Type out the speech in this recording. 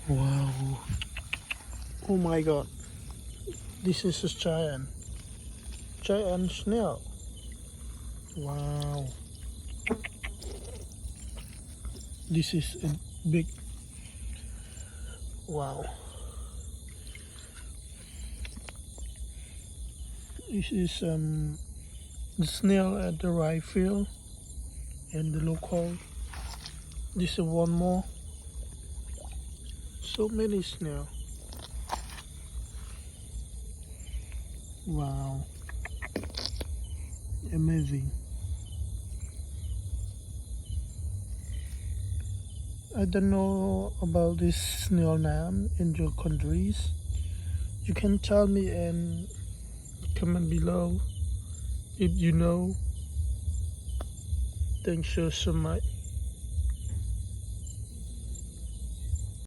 Wow. Oh my god. This is a giant snail. Wow. This is a big. Wow. This is the snail at the right field and the local. This is one more. So many snail. Wow. Amazing. I don't know about this snail name in your countries. You can tell me and comment below if you know. Thanks so much.